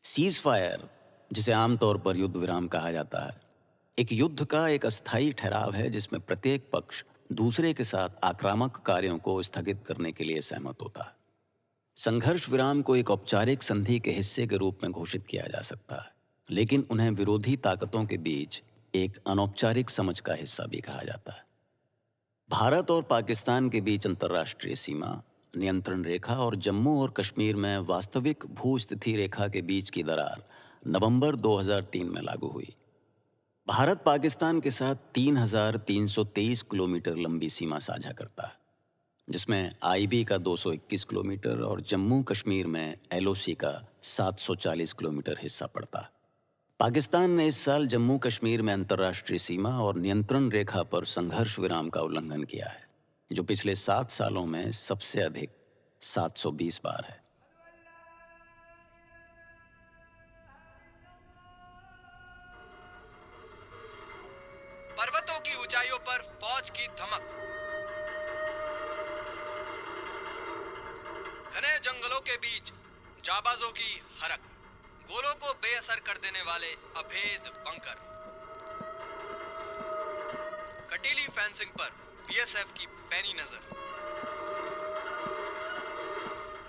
Seize fire, जिसे आमतौर पर युद्ध विराम कहा जाता है, एक युद्ध का एक अस्थायी ठहराव है जिसमें प्रत्येक पक्ष दूसरे के साथ आक्रामक कार्यों को स्थगित करने के लिए सहमत होता है। संघर्ष विराम को एक औपचारिक संधि के हिस्से के रूप में घोषित किया जा सकता है, लेकिन उन्हें विरोधी ताकतों के बीच एक अनौपचारिक समझ का हिस्सा भी कहा जाता है। भारत और पाकिस्तान के बीच अंतर्राष्ट्रीय सीमा, नियंत्रण रेखा और जम्मू और कश्मीर में वास्तविक भू स्थिति रेखा के बीच की दरार नवंबर 2003 में लागू हुई। भारत पाकिस्तान के साथ 3,323 किलोमीटर लंबी सीमा साझा करता है, जिसमें आईबी का 221 किलोमीटर और जम्मू कश्मीर में एलओसी का 740 किलोमीटर हिस्सा पड़ता है। पाकिस्तान ने इस साल जम्मू कश्मीर में अंतर्राष्ट्रीय सीमा और नियंत्रण रेखा पर संघर्ष विराम का उल्लंघन किया है, जो पिछले 7 सालों में सबसे अधिक 720 बार है। पर्वतों की ऊंचाइयों पर फौज की धमक, घने जंगलों के बीच जाबाजों की हरक, गोलों को बेअसर कर देने वाले अभेद बंकर, कटीली फेंसिंग पर बीएसएफ की पैनी नजर,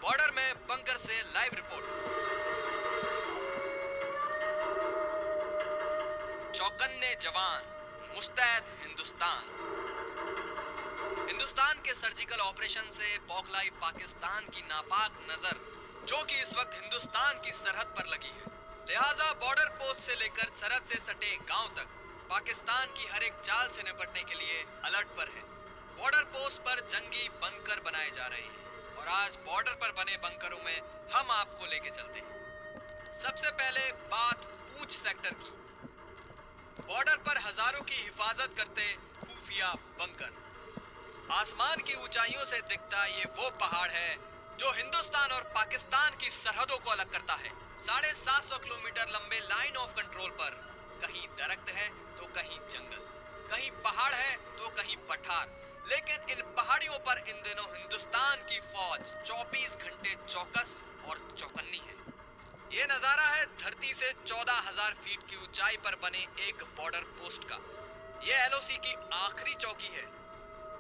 बॉर्डर में बंकर से लाइव रिपोर्ट, चौकन्ने जवान, मुस्तैद हिंदुस्तान। हिंदुस्तान के सर्जिकल ऑपरेशन से बौखलाई पाकिस्तान की नापाक नजर, जो कि इस वक्त हिंदुस्तान की सरहद पर लगी है। लिहाजा बॉर्डर पोस्ट से लेकर सरहद से सटे गांव तक पाकिस्तान की हर एक चाल से निपटने के लिए अलर्ट पर है। बॉर्डर पोस्ट पर जंगी बंकर बनाए जा रहे हैं और आज बॉर्डर पर बने बंकरों में हम आपको लेके चलते हैं। सबसे पहले बात पूंछ सेक्टर की। बॉर्डर पर हजारों की हिफाजत करते खुफिया बंकर। आसमान की ऊंचाइयों से दिखता ये वो पहाड़ है जो हिंदुस्तान और पाकिस्तान की सरहदों को अलग करता है। 750 किलोमीटर लंबे लाइन ऑफ कंट्रोल पर कहीं दरख्त है तो कहीं जंगल, कहीं पहाड़ है तो कहीं पठार, लेकिन इन पहाड़ियों पर इन दिनों हिंदुस्तान की फौज 24 घंटे चौकस और चौकन्नी है। ये नजारा है धरती से 14,000 फीट की ऊंचाई पर बने एक बॉर्डर पोस्ट का। ये एलओसी की आखिरी चौकी है,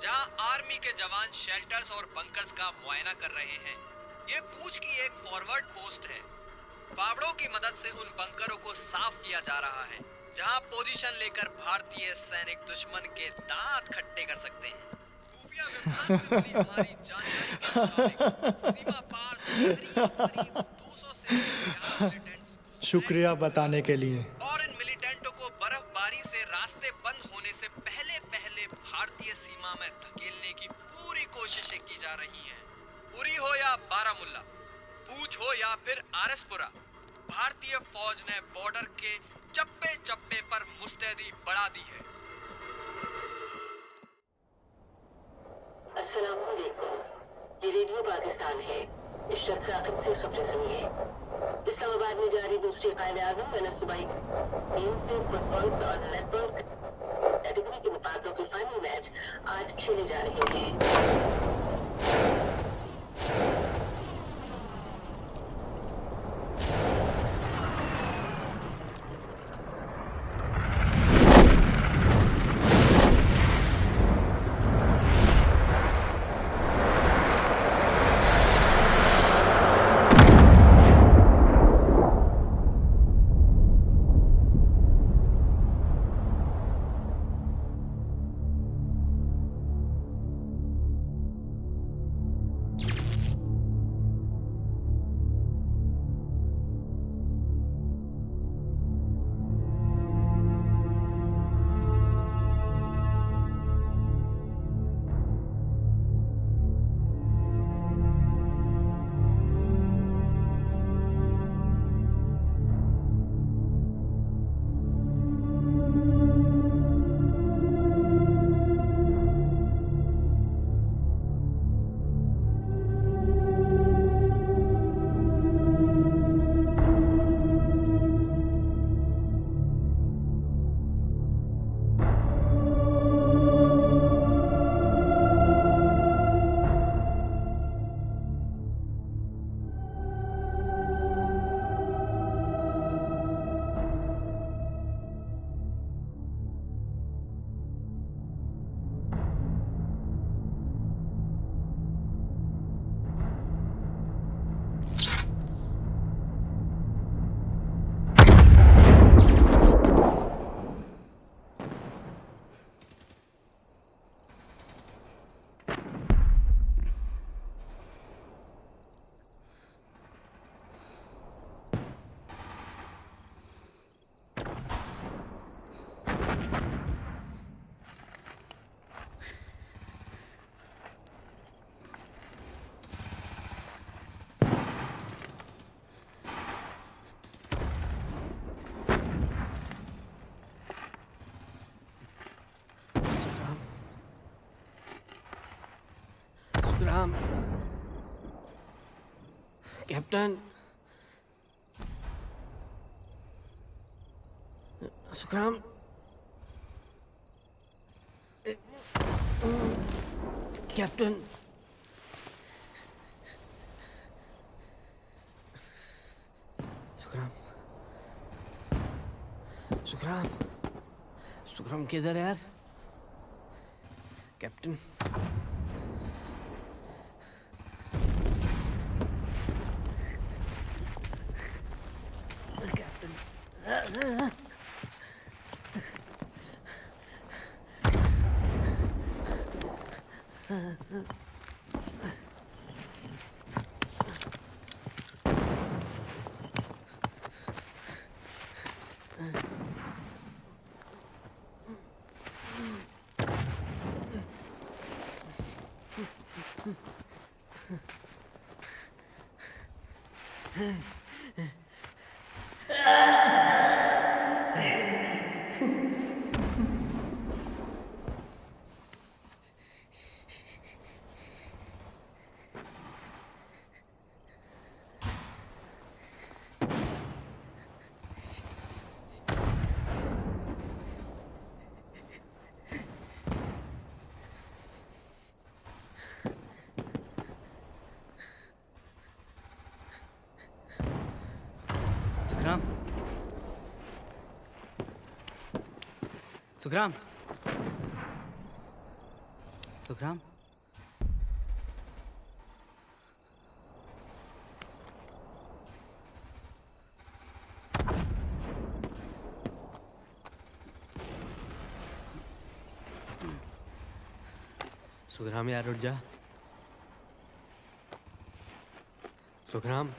जहां आर्मी के जवान शेल्टर्स और बंकर्स का मुआयना कर रहे हैं। ये पूंछ की एक फॉरवर्ड पोस्ट है। फावड़ों की मदद से उन बंकरों को साफ किया जा रहा है, जहां पोजीशन लेकर भारतीय सैनिक दुश्मन के दांत खट्टे कर सकते हैं। खुफिया विभाग से मिली हमारी जानकारी के मुताबिक सीमा पार करीब 200 से ज्यादा मिलिटेंट्स शुक्रिया बताने के लिए। और इन मिलिटेंटों को बर्फबारी से रास्ते बंद होने से पहले पहले भारतीय सीमा में धकेलने की पूरी कोशिशें की जा रही हैं। उरी हो या बारामुल्ला, पूंछ हो या फिर आरएसपुरा, भारतीय फौज ने बॉर्डर के चप्पे चप्पे पर मुस्तैदी बढ़ा दी है। अस्सलाम वालेकुम, ये रेडियो पाकिस्तान है। इस शख्स आखिर से खबरें सुनिए। इस्लामाबाद में जारी दूसरी कायदे-आज़म वन सूबाई गेम्स में फुटबॉल और नेटबॉल कैटेगरी के मुकाबलों के फाइनल मैच आज खेले जा रहे हैं। सुखराम, कैप्टन, सुखराम, कैप्टन, सुखराम, सुखराम, सुखराम किधर है यार? कैप्टन, सुखराम, सुखराम, सुखराम, सुखराम यार उठ जा। Sukhram,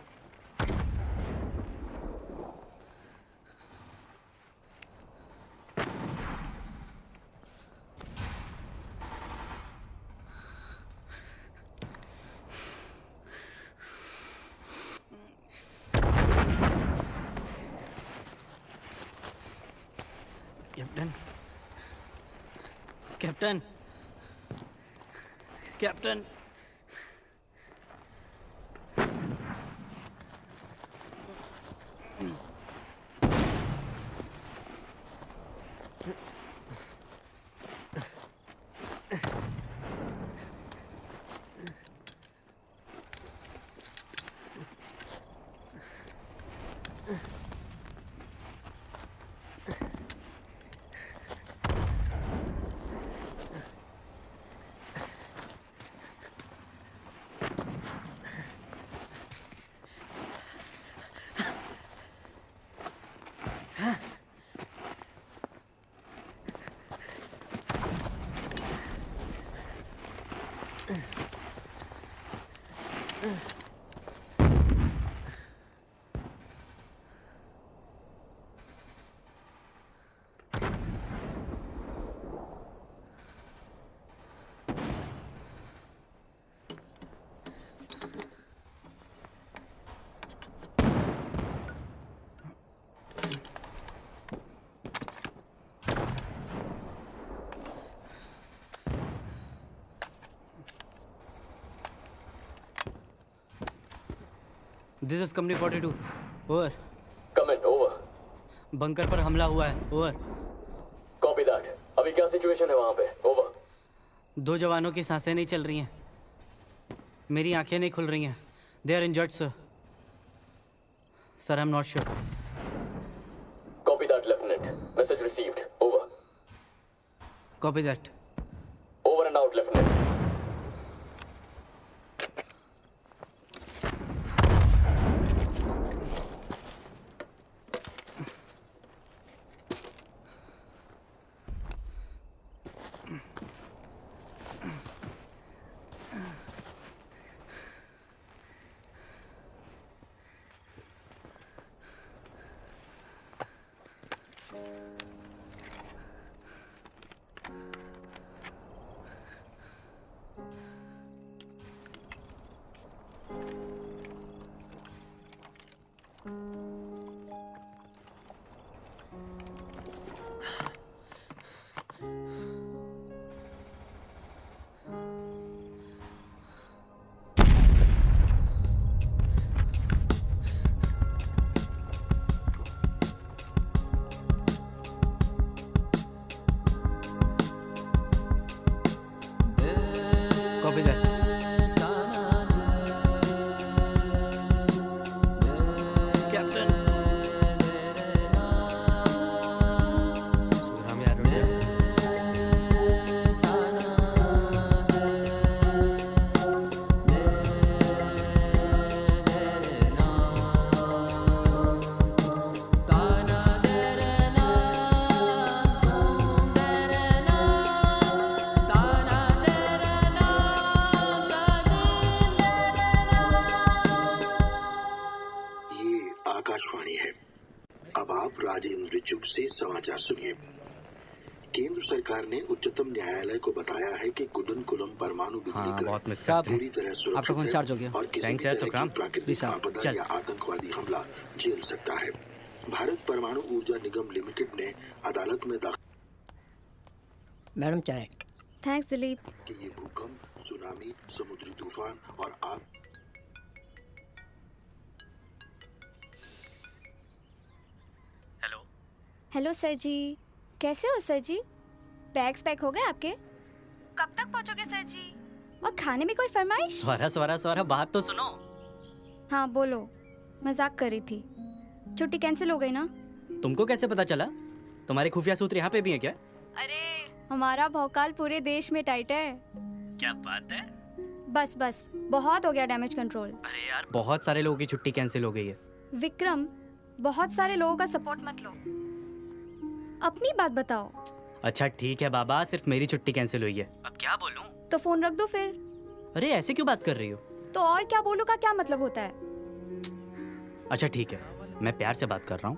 captain, captain, captain, this is company 42, over. Comment over. Bunker पर हमला हुआ है, ओवर। Copy that. अभी क्या सिचुएशन है वहां पे? ओवर। 2 जवानों की सांसें नहीं चल रही हैं, मेरी आंखें नहीं खुल रही हैं। They are injured sir. Sir I am not sure. Copy that lieutenant. Message received. Over. Copy that. Over and out lieutenant. Rajendra Chugh से समाचार सुनिए। केंद्र सरकार ने उच्चतम न्यायालय को बताया है कि कुडनकुलम परमाणु बिजली घर पूरी तरह आपका फोन चार्ज हो सुरक्षित गया। है और किसी भी तरह की प्राकृतिक आपदा या आतंकवादी हमला झेल सकता है। भारत परमाणु ऊर्जा निगम लिमिटेड ने अदालत में मैडम चाय। थैंक्स दिलीप। कि ये भूकंप, सुनामी, समुद्री तूफान और आग हेलो सर जी, कैसे हो सर जी? बैग्स पैक हो गए आपके? कब तक पहुंचोगे सर जी? और खाने में कोई फरमाइश? स्वरा बात तो सुनो। हाँ बोलो, मजाक कर रही थी। छुट्टी कैंसिल हो गई ना? तुमको कैसे पता चला? तुम्हारे खुफिया सूत्र यहाँ पे भी हैं क्या? अरे हमारा भौकाल पूरे देश में टाइट है। क्या बात है? बस बहुत हो गया डैमेज कंट्रोल। अरे यार, बहुत सारे लोगों की छुट्टी कैंसिल हो गई है। विक्रम, बहुत सारे लोगों का सपोर्ट मत लो, अपनी बात बताओ। अच्छा ठीक है बाबा, सिर्फ मेरी छुट्टी कैंसिल हुई है। अब क्या बोलूं? तो फोन रख दो फिर। अरे ऐसे क्यों बात कर रही हो? तो और क्या बोलूं का क्या मतलब होता है? अच्छा ठीक है, मैं प्यार से बात कर रहा हूँ,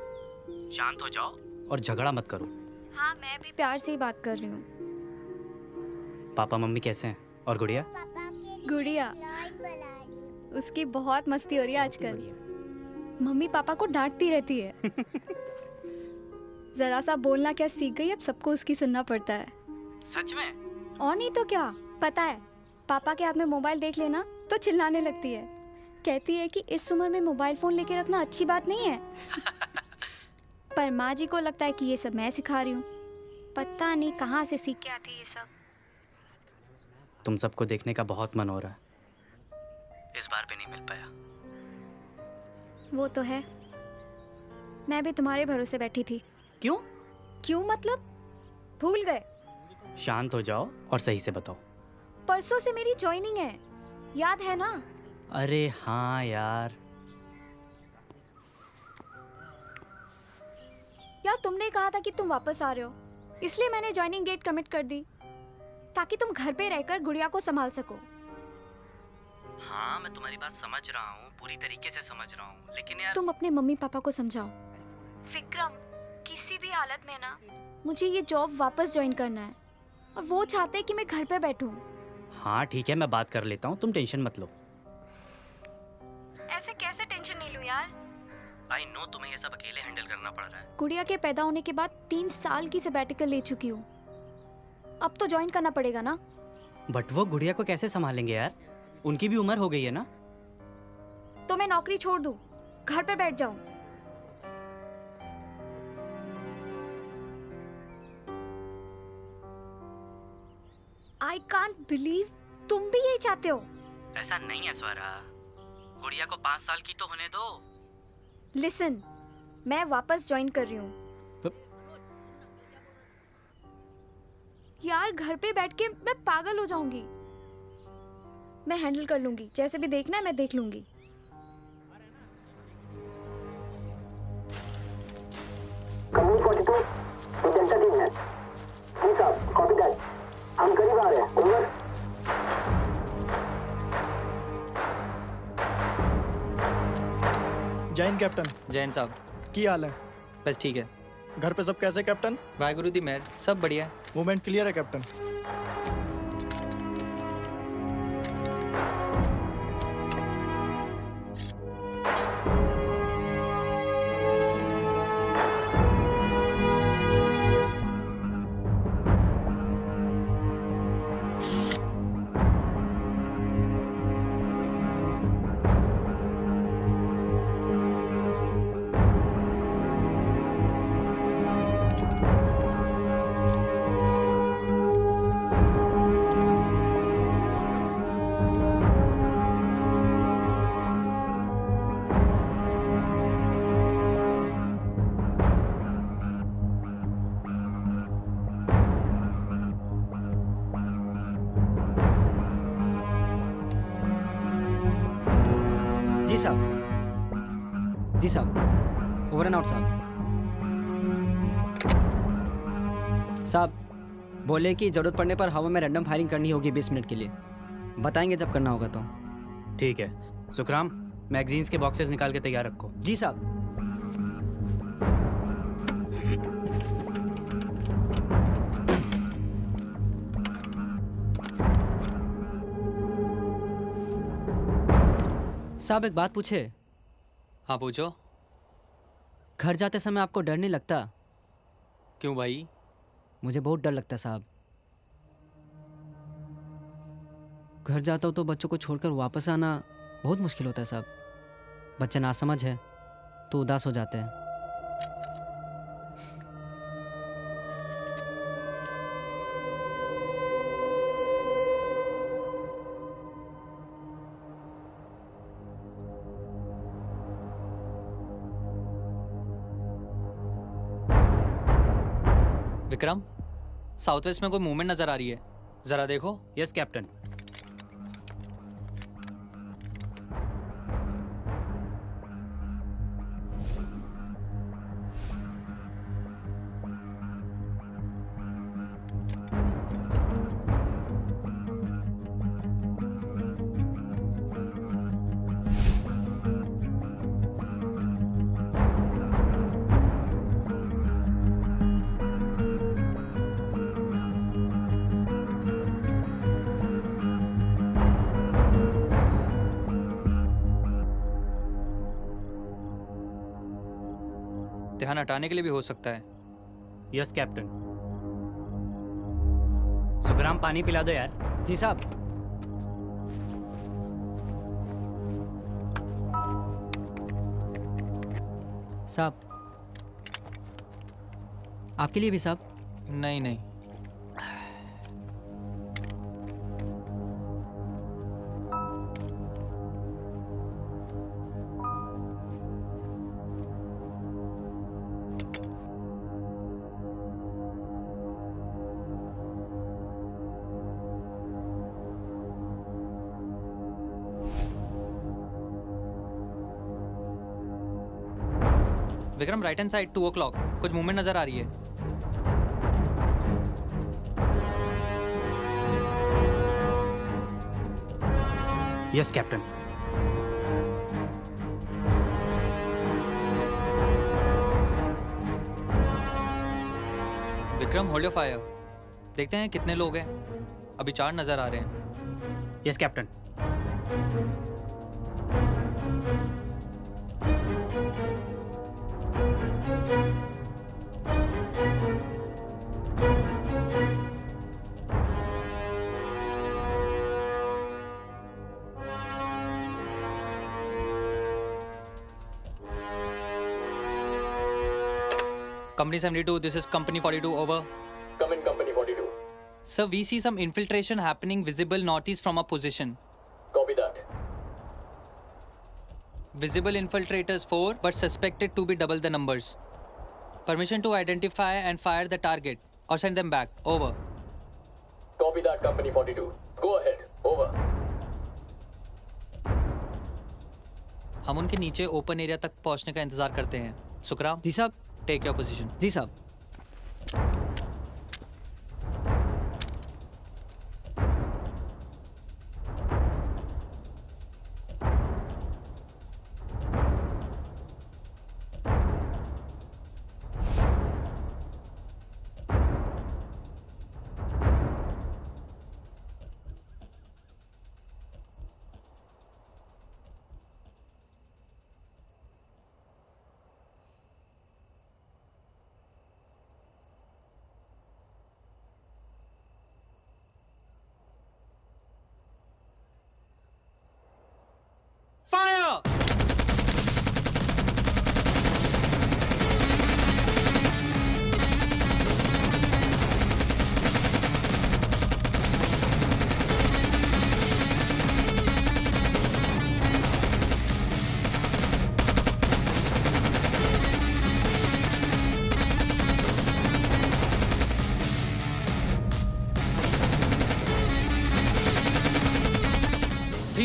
शांत हो जाओ और झगड़ा मत करो। हाँ मैं भी प्यार से ही बात कर रही हूँ। पापा मम्मी कैसे हैं? और गुड़िया? गुड़िया उसकी बहुत मस्ती हो रही है आजकल। मम्मी पापा को डांटती रहती है। जरा सा बोलना क्या सीख गई, अब सबको उसकी सुनना पड़ता है। सच में? और नहीं तो क्या, पता है पापा के हाथ में मोबाइल देख लेना तो चिल्लाने लगती है। कहती है कि इस उम्र में मोबाइल फोन लेके रखना अच्छी बात नहीं है। पर माँ जी को लगता है कि ये सब मैं सिखा रही हूँ। पता नहीं कहाँ से सीख के आती है ये सब। तुम सबको देखने का बहुत मन हो रहा है, इस बार भी नहीं मिल पाया। वो तो है, मैं भी तुम्हारे भरोसे बैठी थी। क्यों मतलब भूल गए? शांत हो जाओ और सही से बताओ। परसों से मेरी ज्वाइनिंग है, याद है ना? अरे हाँ यार। तुमने कहा था कि तुम वापस आ रहे हो, इसलिए मैंने ज्वाइनिंग डेट कमिट कर दी ताकि तुम घर पे रहकर गुड़िया को संभाल सको। हाँ मैं तुम्हारी बात समझ रहा हूँ, पूरी तरीके से समझ रहा हूँ, लेकिन यार तुम अपने मम्मी पापा को समझाओ। विक्रम, किसी भी हालत में ना मुझे ये जॉब वापस ज्वाइन करना है और वो चाहते हैं कि मैं घर पे बैठूं। हाँ ठीक है, मैं बात कर लेता हूँ, तुम टेंशन मत लो। ऐसे कैसे टेंशन नहीं लूं यार? आई नो तुम्हें ये सब अकेले हैंडल करना पड़ रहा है। गुड़िया के पैदा होने के बाद 3 साल की सैबैटिकल ले चुकी हूँ, अब तो ज्वाइन करना पड़ेगा ना। बट वो गुड़िया को कैसे संभालेंगे यार, उनकी भी उम्र हो गई है ना। तो मैं नौकरी छोड़ दूं, घर पे बैठ जाऊं? आई कांट बिलीव तुम भी यही चाहते हो। ऐसा नहीं है स्वरा, गुड़िया को 5 साल की तो होने दो। लिसन, मैं वापस ज्वाइन कर रही हूँ। यार घर पे बैठ के मैं पागल हो जाऊंगी। मैं हैंडल कर लूंगी, जैसे भी देखना है मैं देख लूंगी। कम्युनिटी 42 तो डेल्टा टीम है। जी साहब, कॉपी दैट। हम करीब आ रहे हैं, ओवर। जैन कैप्टन। जैन साहब की हाल है? बस ठीक है। घर पे सब कैसे कैप्टन? वाहिगुरु दी मेहर, सब बढ़िया है। मूवमेंट क्लियर है कैप्टन। जी साहब, ओवर एंड आउट साहब। साहब बोले कि ज़रूरत पड़ने पर हवा में रैंडम फायरिंग करनी होगी 20 मिनट के लिए, बताएंगे जब करना होगा तो। ठीक है सुखराम, मैगजीन्स के बॉक्सेस निकाल के तैयार रखो। जी साहब। साहब एक बात पूछे। हाँ पूछो। घर जाते समय आपको डर नहीं लगता? क्यों भाई? मुझे बहुत डर लगता है साहब। घर जाता हूँ तो बच्चों को छोड़कर वापस आना बहुत मुश्किल होता है साहब। बच्चे नासमझ है तो उदास हो जाते हैं। विक्रम, साउथ वेस्ट में कोई मूवमेंट नजर आ रही है, जरा देखो। Yes captain. ध्यान हटाने के लिए भी हो सकता है। Yes captain. सुखराम पानी पिला दो यार। जी साहब। साहब आपके लिए भी साहब? नहीं नहीं। Vikram, right hand side 2 o'clock कुछ मूवमेंट नजर आ रही है। Yes captain. Vikram, hold your fire. देखते हैं कितने लोग हैं। अभी 4 नजर आ रहे हैं। Yes captain. Company 72, this is Company 42, over. Come in, Company 42. Sir, we see some infiltration happening visible northeast from our position. Copy that. Visible infiltrators 4, but suspected to be double the numbers. Permission to identify and fire the target or send them back. Over. Copy that, Company 42. Go ahead. Over. हम उनके नीचे open area तक पहुंचने का इंतजार करते हैं। सुखराम। जी साहब। Take your position. जी साहब।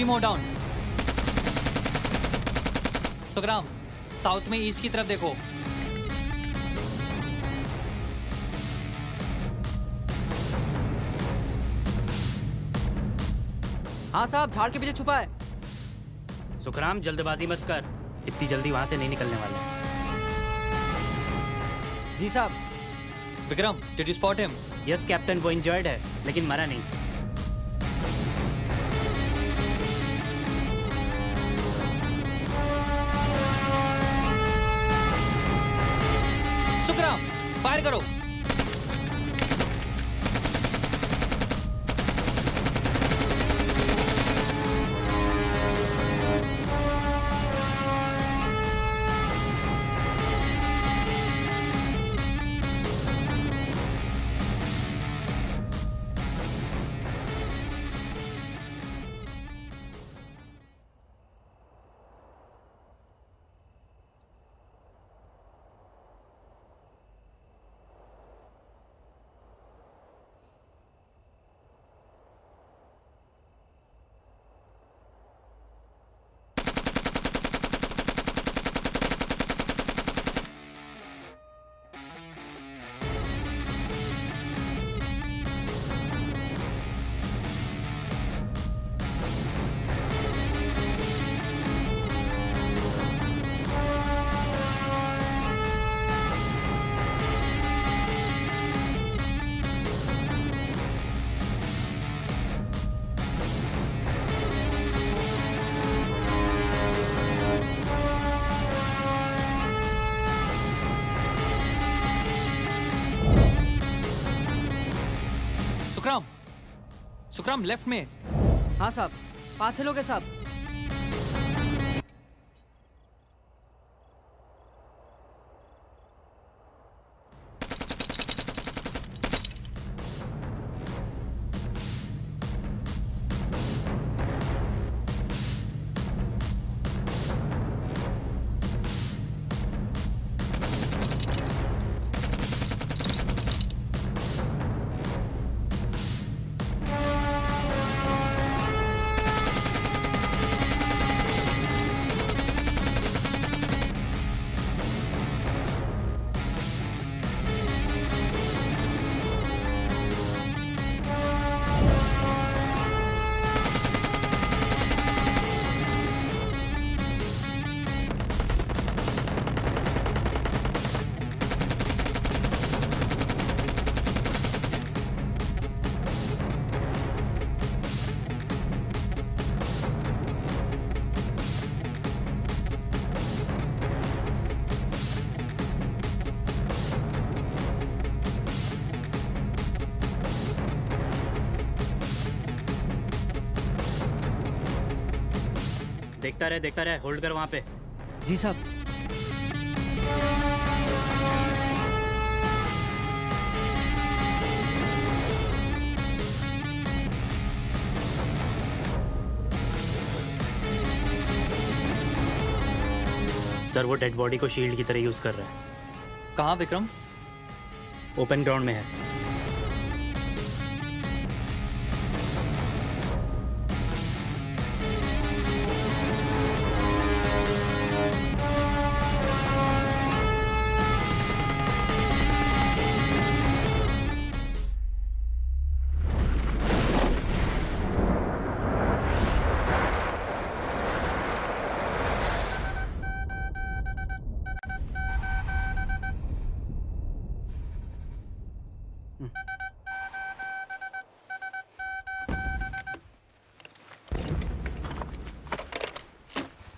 More down. सुखराम, साउथ में ईस्ट की तरफ देखो। हाँ साहब, झाड़ के पीछे छुपा है। सुखराम, जल्दबाजी मत कर, इतनी जल्दी वहां से नहीं निकलने वाले। जी साहब। Vikram, did you spot him? Yes captain, वो इंजर्ड है लेकिन मरा नहीं। फायर करो। सुखराम, सुखराम लेफ्ट में। हाँ साहब, 5 लोग हैं साहब। देखता रहे, होल्ड कर वहाँ पे। जी साहब। सर वो डेड बॉडी को शील्ड की तरह यूज कर रहा है। कहाँ विक्रम? ओपन ग्राउंड में है।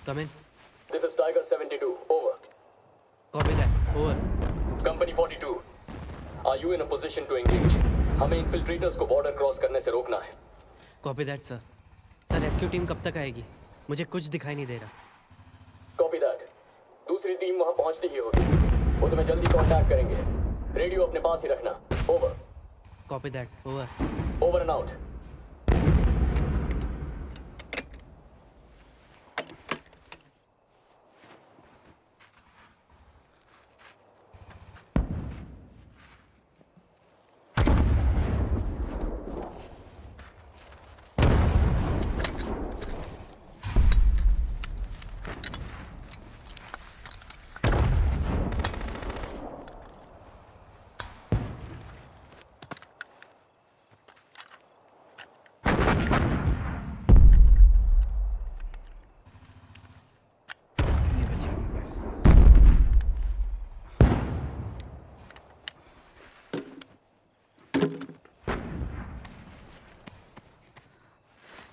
Come in. This is Tiger 72. Over. Copy that. Over. Company 42. Are you in a position to engage? हमें infiltrators को border cross करने से रोकना है. Copy that, sir. Sir rescue team कब तक आएगी? मुझे कुछ दिखाई नहीं दे रहा। Copy that. दूसरी टीम वहाँ पहुँचती ही होगी। वो तुम्हें जल्दी कांटेक्ट करेंगे। रेडियो अपने पास ही रखना। Over. Copy that. Over. Over and out.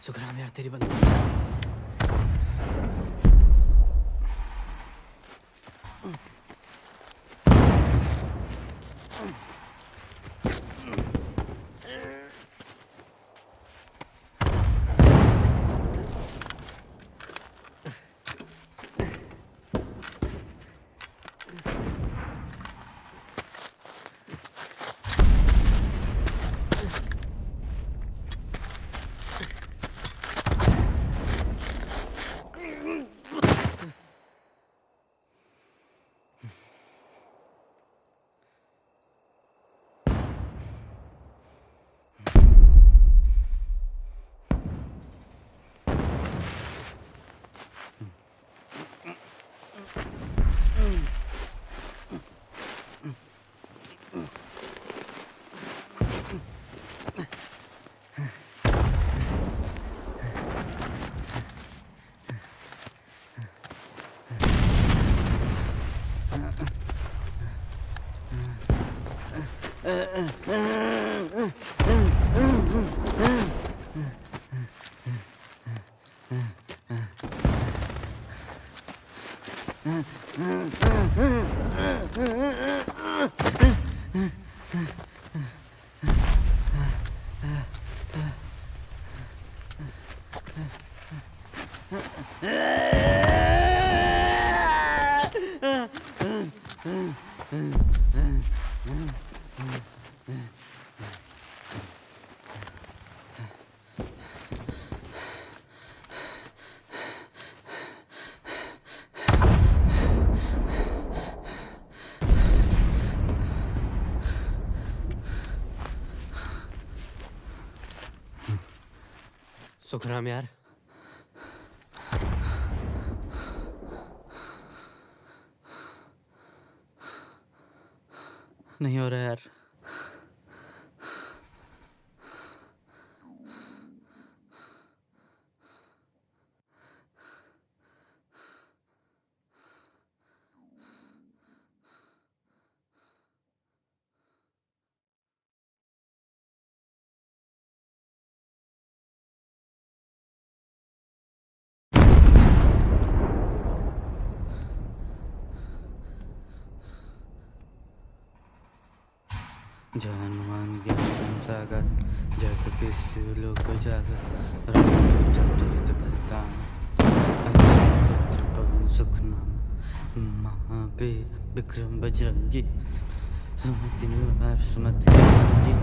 Sukhram यार तेरी बंदूक। सुखराम यार, नहीं हो रहा यार। जनमान ज्ञान सागर जग किस लोक जागर राम बलिदान पुत्र पवन सुख नाम महावीर विक्रम बजरंगी सुमति निवार सुमति संगी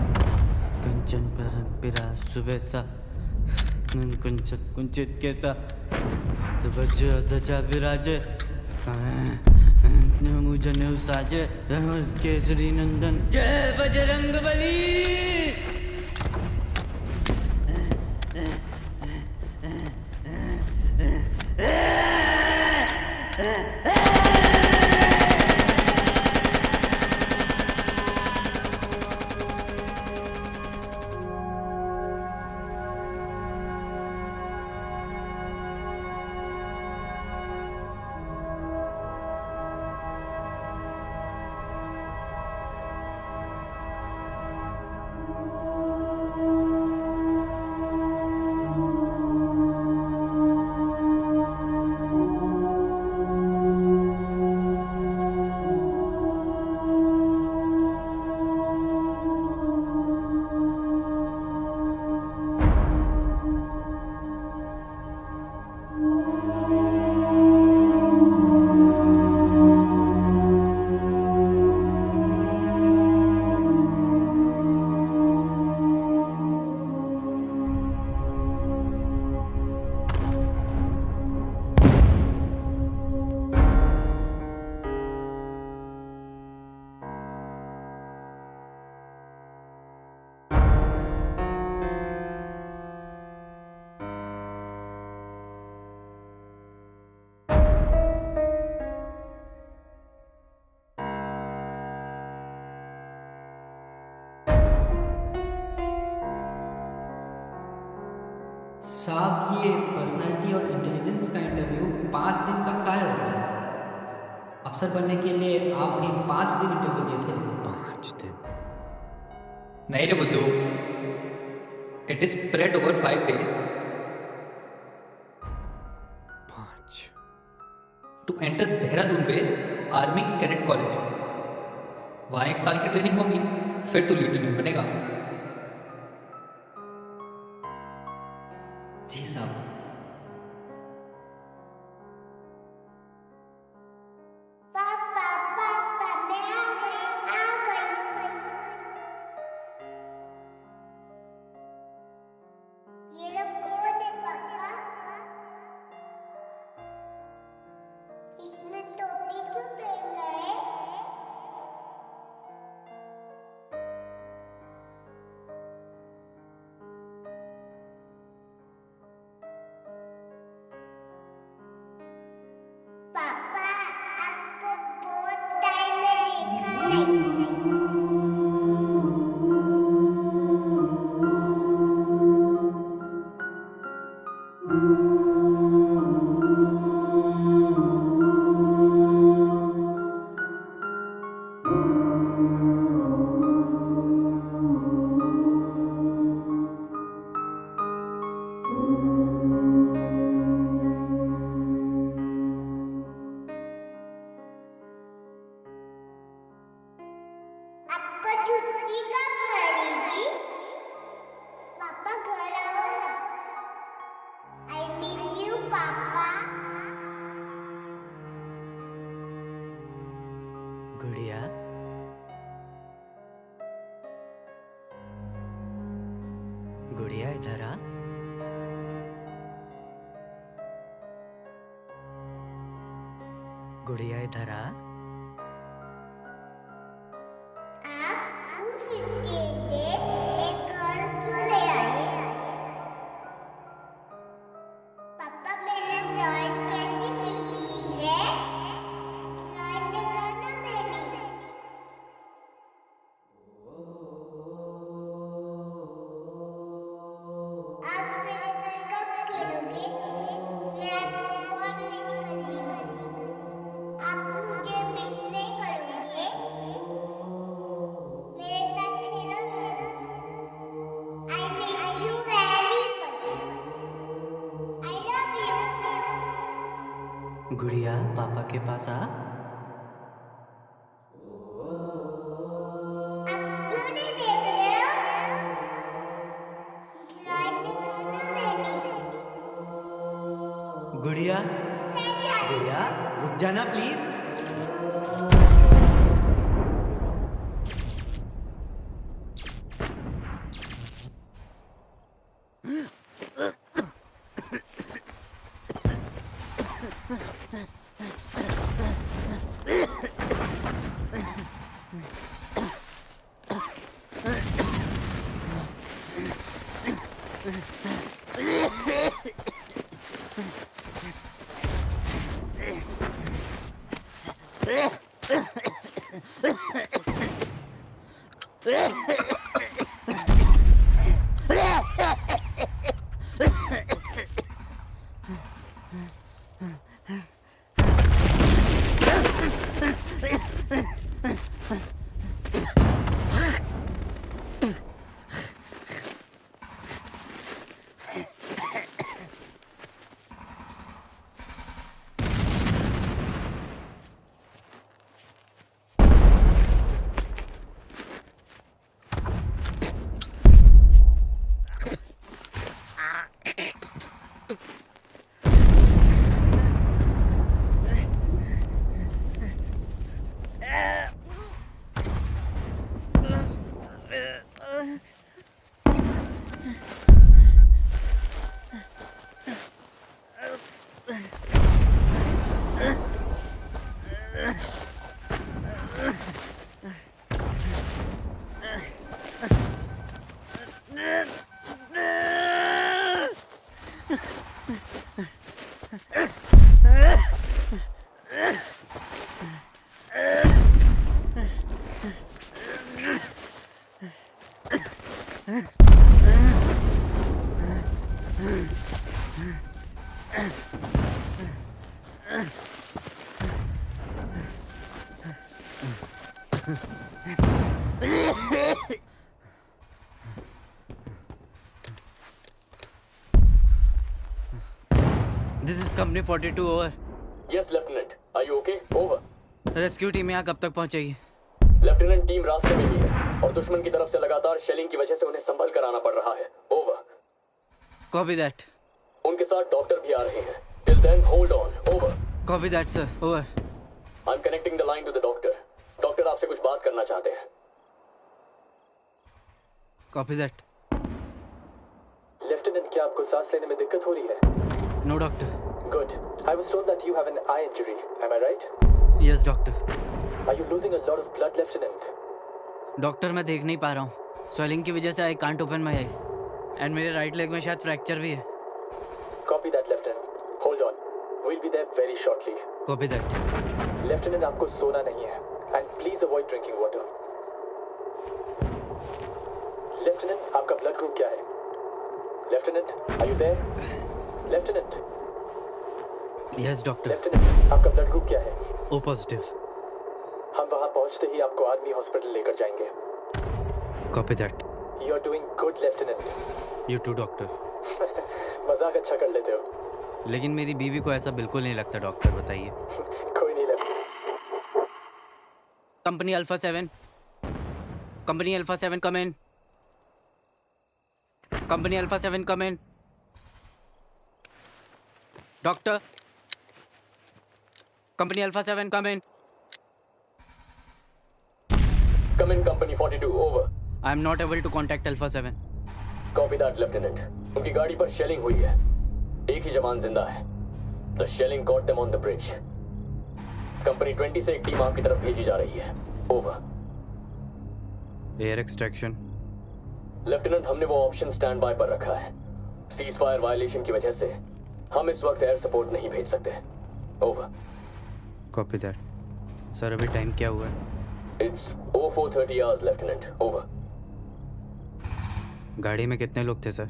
कंचन परन विराज सुबेसा कुंचित कुंचित कैसा ध्वजा विराजे मुझे साजे केसरी नंदन जय बजरंग बली। साहब, ये पर्सनालिटी और इंटेलिजेंस का इंटरव्यू 5 दिन का काहे होता है? अफसर बनने के लिए आप भी 5 दिन इंटरव्यू दिए थे। 5 दिन? नहीं रे बुद्धू, it is spread over 5 days 5 to enter Dehradun based army cadet college. वहाँ 1 साल की ट्रेनिंग होगी, फिर तू लेफ्टिनेंट बनेगा। जी साहब। पापा घर आओ ना। I miss you, पापा। गुड़िया, गुड़िया इधर आ। गुड़िया इधर आ। आप 250 days से घर क्यों ले आए? पापा मैंने ड्राइंग कैसी की है? ड्राइंग दिखाना मेरी। आप मेरे साथ कब खेलोगे? मैं आपको बहुत मिस कर रही हूँ। आप मुझे मिस नहीं करोगे? मेरे साथ खेलो ना। I miss you very much. I love you. गुड़िया, पापा के पास आ। आप क्यों नहीं देख रहे हो? ड्राइंग दिखाना मेरी। गुड़िया, गुड़िया रुक जाना please. This is company 42 over. Yes, Lieutenant. Are you okay? Over. Rescue team यहाँ कब तक पहुँचेगी? लेफ्टिनेंट टीम रास्ते में ही है और दुश्मन की तरफ से लगातार शेलिंग की वजह से उन्हें संभल कर आना पड़ रहा है। ओवर। Copy that. उनके साथ डॉक्टर भी आ रहे हैं। Till then hold on. Over. Copy that sir. Over. I am connecting the line to the doctor. Doctor आपसे कुछ बात करना चाहते हैं। Copy that. लेफ्टिनेंट, क्या आपको सांस लेने में दिक्कत हो रही है? No doctor. Good. I was told that you have an eye injury. Am I right? Yes, doctor. Are you losing a lot of blood, Lieutenant? Doctor मैं देख नहीं पा रहा हूँ। स्वेलिंग की वजह से I can't open my eyes and मेरे राइट लेग में शायद फ्रैक्चर भी है। Copy that, Lieutenant. Hold on. We'll be there very shortly. Copy that. Lieutenant, आपको सोना नहीं है. And please avoid drinking water. Lieutenant, आपका blood group क्या है? Lieutenant, are you there? Lieutenant. Yes, doctor. Lieutenant, आपका blood group क्या है? O positive. हम वहाँ पहुँचते ही आपको आर्मी हॉस्पिटल लेकर जाएंगे। Copy that. You are doing good, Lieutenant. You too, doctor. मजाक अच्छा कर लेते हो। लेकिन मेरी बीवी को ऐसा बिल्कुल नहीं लगता डॉक्टर, बताइए। कोई नहीं लगता। Company alpha 7। Company alpha 7 come in. Company alpha 7 come in. Doctor, company alpha 7 come in. Come in, Company 42, over. I am not able to contact Alpha 7. Copy that, Lieutenant. उनकी गाड़ी पर शेलिंग हुई है। एक ही जवान जिंदा है। The shelling caught them on the bridge. Company 20 से एक टीम आपकी तरफ भेजी जा रही है। Over. Air extraction. लेफ्टिनेंट, हमने वो ऑप्शन स्टैंड बाय पर रखा है। सीज फायर वायलेशन की वजह से हम इस वक्त एयर सपोर्ट नहीं भेज सकते। ओवर। Copy that. सर अभी टाइम क्या हुआ है? It's 0430 hours, Lieutenant. Over. गाड़ी में कितने लोग थे सर?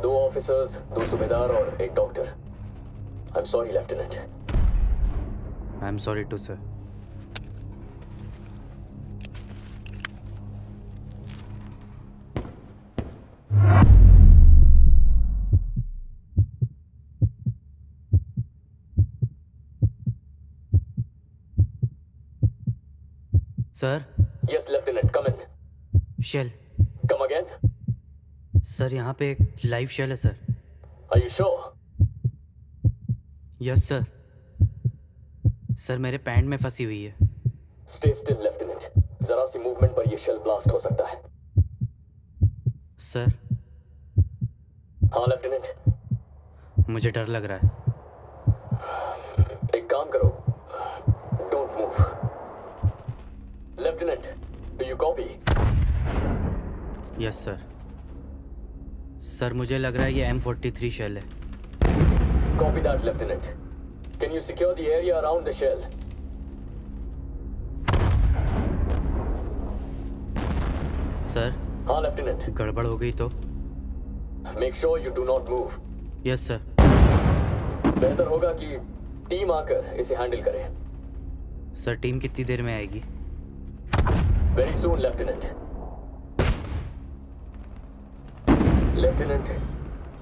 2 ऑफिसर्स, 2 सूबेदार और 1 doctor. I'm sorry, Lieutenant. I am sorry too, sir. Sir? Yes, Lieutenant. Come in. Shell. Come again? Sir यहाँ पे एक लाइव शेल है sir. Are you sure? Yes sir. Sir मेरे पैंट में फंसी हुई है। Stay still, Lieutenant. जरा सी मूवमेंट पर ये शेल ब्लास्ट हो सकता है। सर। हाँ लेफ्टिनेंट। मुझे डर लग रहा है। एक काम करो, don't move. Lieutenant, do you copy? Yes sir. Sir मुझे लग रहा है ये M43 शेल है। Copy that lieutenant. Can you secure the area around the shell? Sir. हाँ लेफ्टिनेंट। गड़बड़ हो गई तो? Make sure you do not move. Yes sir. बेहतर होगा कि टीम आकर इसे हैंडल करे। सर टीम कितनी देर में आएगी? Very soon lieutenant. लेफ्टिनेंट,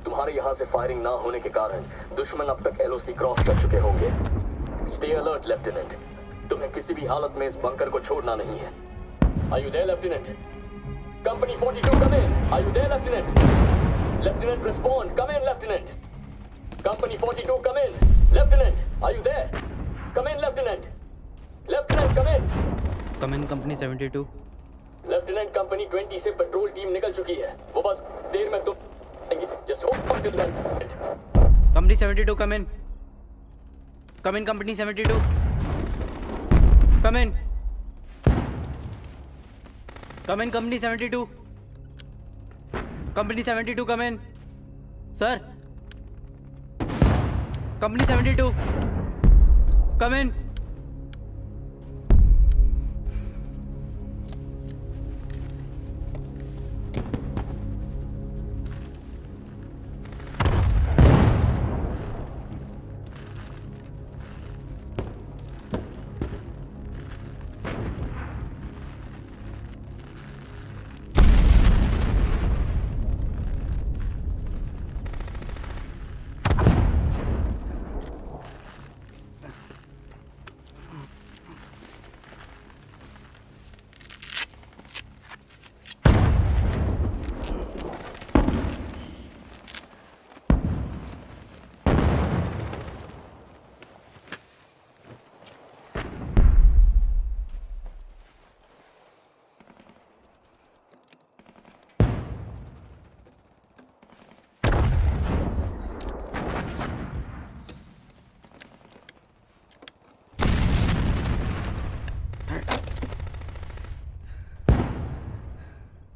तुम्हारे यहाँ से फायरिंग ना होने के कारण दुश्मन अब तक LOC क्रॉस कर चुके होंगे। Stay alert lieutenant. तुम्हें किसी भी हालत में इस बंकर को छोड़ना नहीं है। Are you there, Lieutenant? Company 42, come in. Are you there, Lieutenant? Lieutenant, respond. Come in, Lieutenant. Company 42, come in. Lieutenant, are you there? Come in, Lieutenant. Lieutenant, come in. Come in, Company 72. Lieutenant, Company 20 से petrol team निकल चुकी है। वो बस देर में तो Just hold on till then. Company 72, come in. Come in, Company 72. Come in. Come in, Company 72. Company 72, come in. Sir. Company 72. Come in.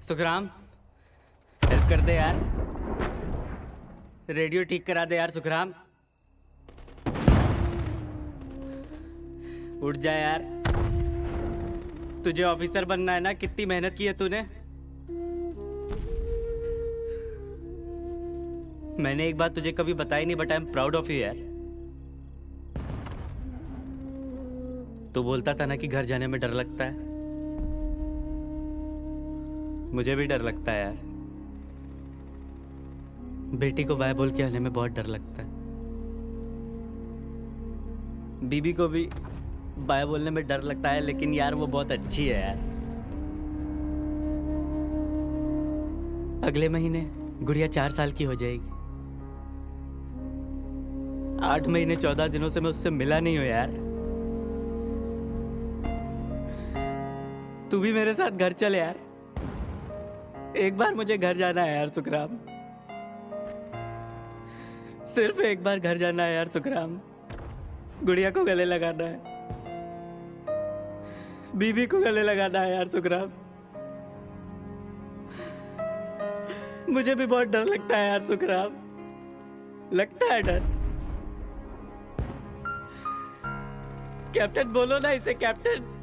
Sukhram, help कर दे यार। रेडियो ठीक करा दे यार सुखराम। उठ जा यार। तुझे ऑफिसर बनना है ना? कितनी मेहनत की है तूने। मैंने एक बात तुझे कभी बताई नहीं, but I am proud of you यार। तू बोलता था ना कि घर जाने में डर लगता है। मुझे भी डर लगता है यार। बेटी को बाय बोल के आने में बहुत डर लगता है। बीबी को भी बाय बोलने में डर लगता है, लेकिन यार वो बहुत अच्छी है यार। अगले महीने गुड़िया 4 साल की हो जाएगी। 8 महीने 14 दिनों से मैं उससे मिला नहीं हूं यार। तू भी मेरे साथ घर चल यार। एक बार मुझे घर जाना है यार सुखराम। सिर्फ एक बार घर जाना है यार सुखराम। गुड़िया को गले लगाना है, बीवी को गले लगाना है यार सुखराम। मुझे भी बहुत डर लगता है यार सुखराम, लगता है डर। कैप्टन बोलो ना इसे, कैप्टन।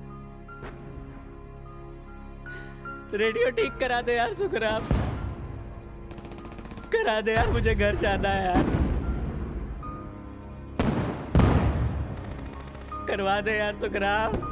रेडियो ठीक करा दे यार सुखराम, करा दे यार, मुझे घर जाना है यार। करवा दे यार सुखराम।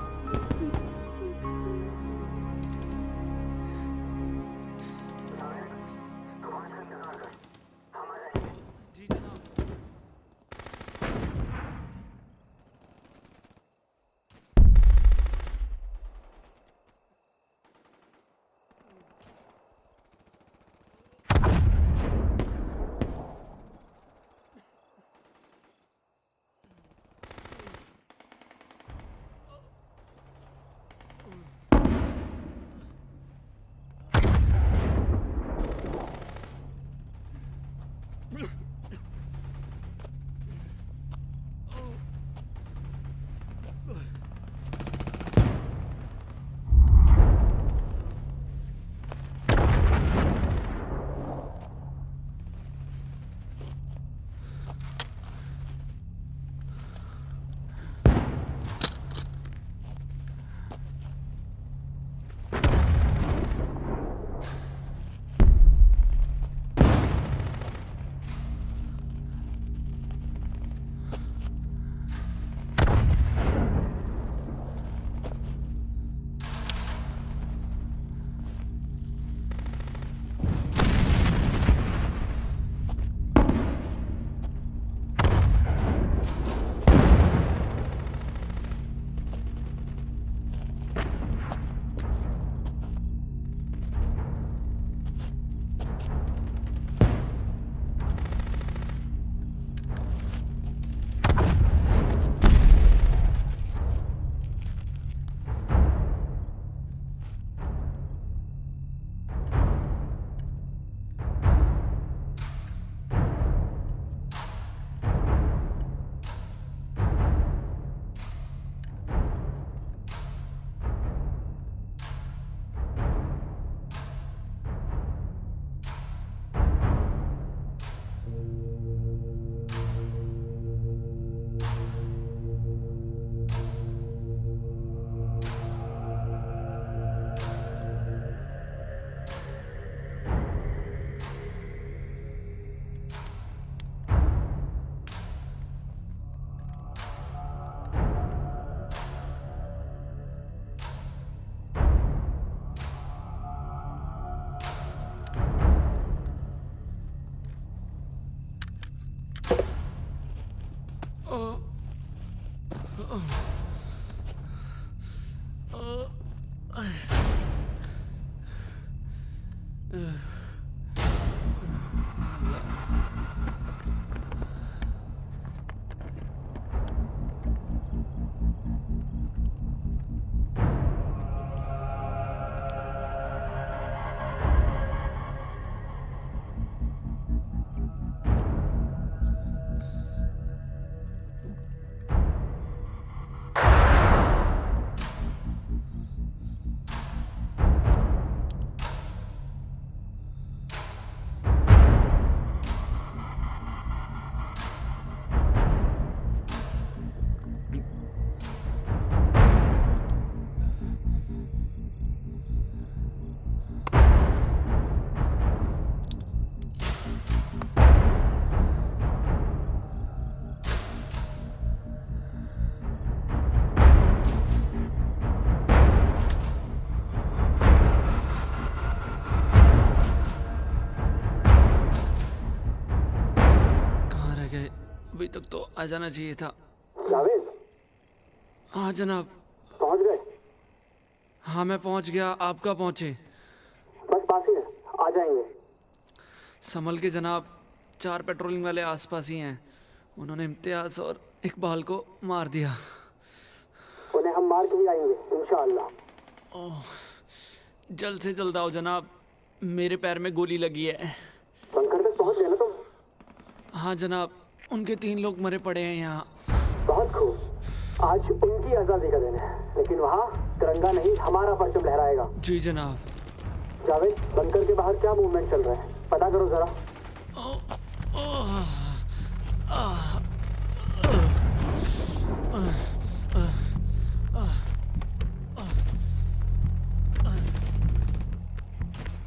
अभी तक तो आ जाना चाहिए था। जावेद। हाँ जनाब। पहुंच गए? हाँ मैं पहुंच गया, आप कहाँ पहुंचे? बस पास ही है, आ जाएंगे। संभल के जनाब, 4 पेट्रोलिंग वाले आसपास ही हैं। उन्होंने इम्तियाज और इकबाल को मार दिया। उन्हें हम मार के ही आएंगे इंशाअल्लाह। ओह, जल्द से जल्द आओ जनाब, मेरे पैर में गोली लगी है। बंकर तक पहुंच गए ना तुम? हाँ जनाब, उनके 3 लोग मरे पड़े हैं यहाँ। बहुत खूब। आज उनकी आज़ादी का दिन है, लेकिन वहाँ तिरंगा नहीं हमारा परचम लहराएगा। जी जनाब। जावेद, बंकर के बाहर क्या मूवमेंट चल रहा है, पता करो जरा।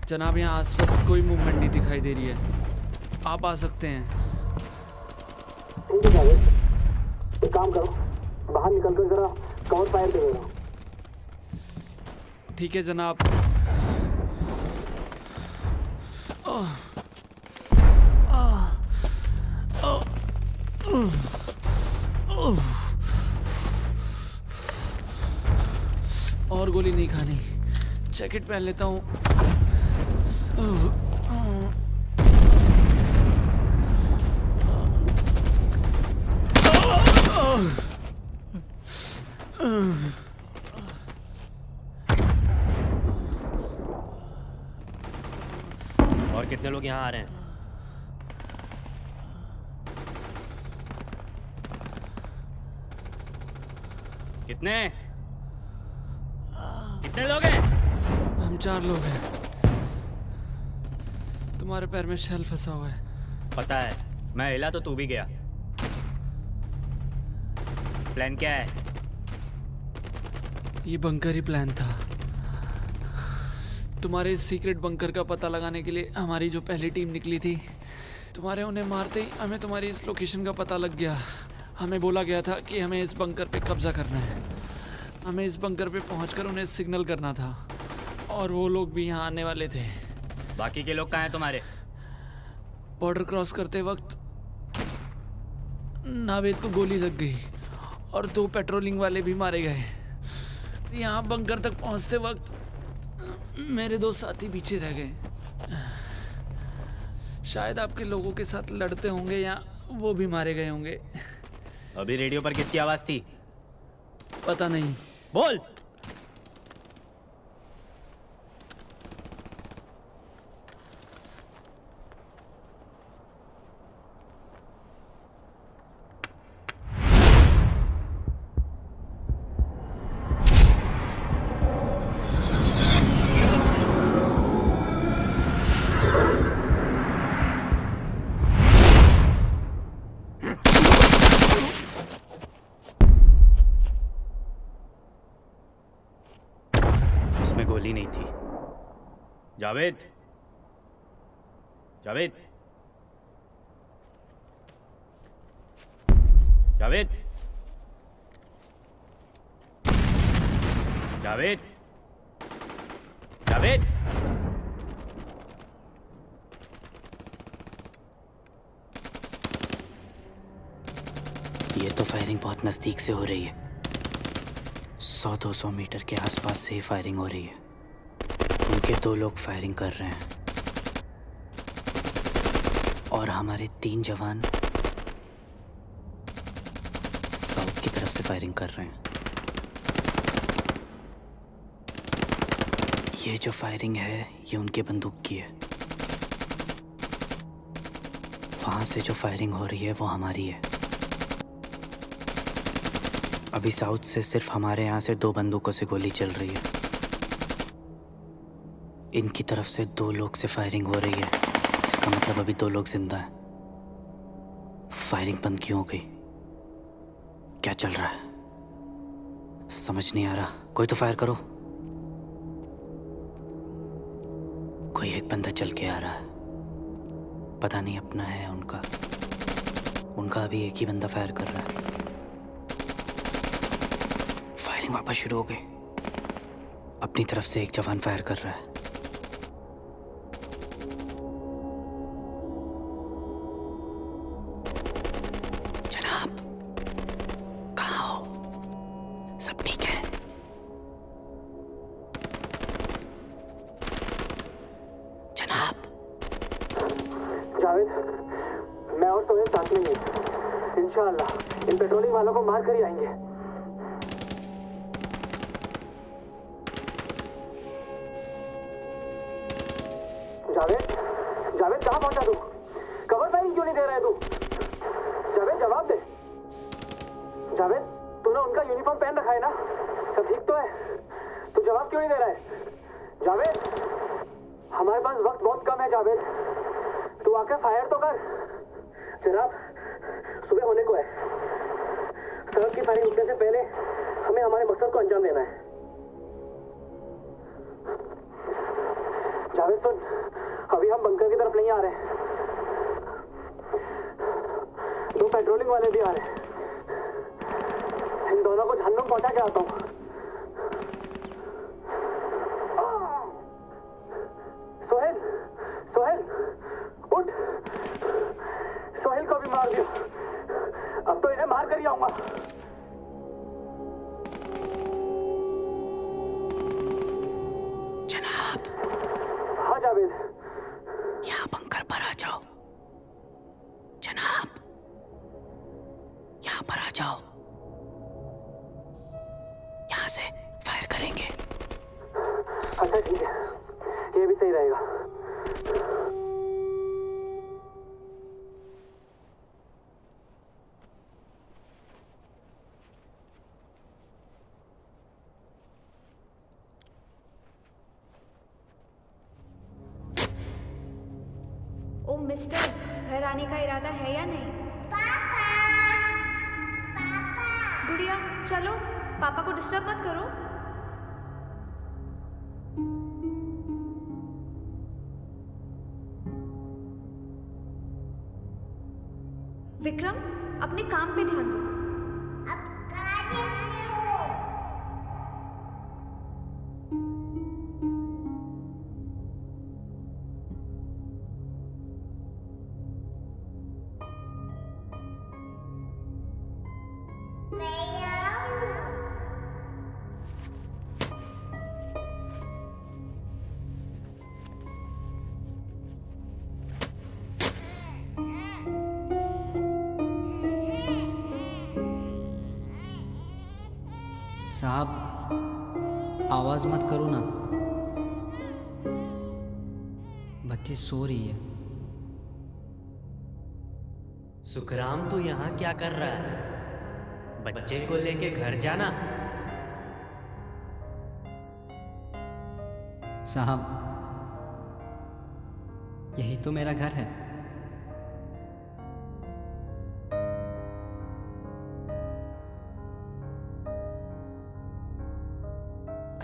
जनाब, यहाँ आसपास कोई मूवमेंट नहीं दिखाई दे रही है, आप आ सकते हैं। ठीक है जावेद, एक काम करो, बाहर निकलकर जरा कवर फायर दे देना। ठीक है जनाब। और गोली नहीं खानी, जैकेट पहन लेता हूँ। और कितने लोग यहाँ आ रहे हैं? कितने लोग हैं? हम 4 लोग हैं। तुम्हारे पैर में शेल फंसा हुआ है। पता है, मैं हिला तो तू भी गया। प्लान क्या है? ये बंकर ही प्लान था। तुम्हारे इस सीक्रेट बंकर का पता लगाने के लिए हमारी जो पहली टीम निकली थी, तुम्हारे उन्हें मारते ही हमें तुम्हारी इस लोकेशन का पता लग गया। हमें बोला गया था कि हमें इस बंकर पे कब्जा करना है। हमें इस बंकर पे पहुंचकर उन्हें सिग्नल करना था, और वो लोग भी यहाँ आने वाले थे। बाकी के लोग कहाँ हैं तुम्हारे? बॉर्डर क्रॉस करते वक्त नावेद को गोली लग गई और 2 पेट्रोलिंग वाले भी मारे गए। यहाँ बंकर तक पहुँचते वक्त मेरे 2 साथी पीछे रह गए। शायद आपके लोगों के साथ लड़ते होंगे या वो भी मारे गए होंगे। अभी रेडियो पर किसकी आवाज़ थी? पता नहीं। बोल। गोली नहीं थी। जावेद, जावेद, जावेद, जावेद, जावेद। ये तो फायरिंग बहुत नजदीक से हो रही है। 100-200 मीटर के आसपास से ही फायरिंग हो रही है। उनके 2 लोग फायरिंग कर रहे हैं और हमारे 3 जवान साउथ की तरफ से फायरिंग कर रहे हैं। ये जो फायरिंग है ये उनके बंदूक की है। वहां से जो फायरिंग हो रही है वो हमारी है। अभी साउथ से सिर्फ हमारे यहाँ से 2 बंदूकों से गोली चल रही है। इनकी तरफ से 2 लोग से फायरिंग हो रही है। इसका मतलब अभी 2 लोग जिंदा हैं। फायरिंग बंद क्यों हो गई? क्या चल रहा है? समझ नहीं आ रहा। कोई तो फायर करो। कोई एक बंदा चल के आ रहा है, पता नहीं अपना है या उनका। उनका अभी एक ही बंदा फायर कर रहा है। फायरिंग वापस शुरू हो गई। अपनी तरफ से एक जवान फायर कर रहा है। जनाब, कहाँ हो? सब ठीक है? जनाब, जावेद, मैं और सोहेल साथ में ही हैं। इंशाअल्लाह इन पेट्रोलिंग वालों को मार कर ही आएंगे। जावेद, जावेद कहाँ पहुंचा तू? कवर फायरिंग क्यों नहीं दे रहा है तू? जावेद जवाब दे। जावेद, तूने उनका यूनिफॉर्म पहन रखा है ना? सब ठीक तो है? तू जवाब क्यों नहीं दे रहा है? जावेद, हमारे पास वक्त बहुत कम है जावेद, तू आकर फायर तो कर। जनाब, सुबह होने को है। सड़क की फायरिंग रुकने से पहले हमें हमारे मकसद को अंजाम देना है। जावेद सुन, अभी हम बंकर की तरफ नहीं आ रहे। 2 पेट्रोलिंग वाले भी आ रहे हैं। इन दोनों को जहन्नुम पहुंचा के आता हूँ। सोहेल, सोहेल, उठ। सोहेल को भी मार दियो। अब तो इन्हें मार कर ही आऊंगा। जनाब। हाँ जावेद। यहाँ बंकर पर आ जाओ। जनाब, यहाँ पर आ जाओ। यहाँ से फायर करेंगे। अच्छा ठीक है, ये भी सही रहेगा। ओ मिस्टर, घर आने का इरादा है या नहीं? गुड़िया चलो, पापा को डिस्टर्ब मत करो। विक्रम, अपने काम पे ध्यान दो। साहब, आवाज मत करो ना, बच्ची सो रही है। सुखराम तू यहाँ क्या कर रहा है? बच्चे को लेके घर जाना। साहब, यही तो मेरा घर है।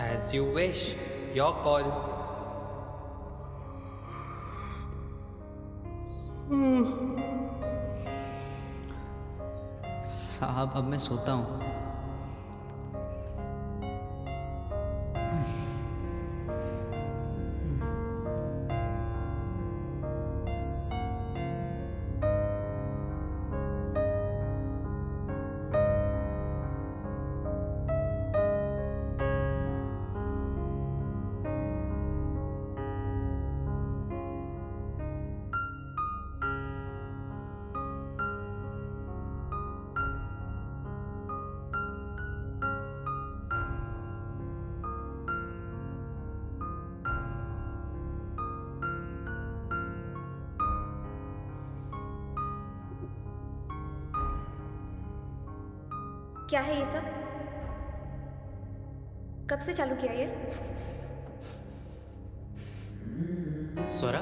As you wish, your call. साहब, अब मैं सोता हूँ। क्या है ये सब? कब से चालू किया ये? स्वरा,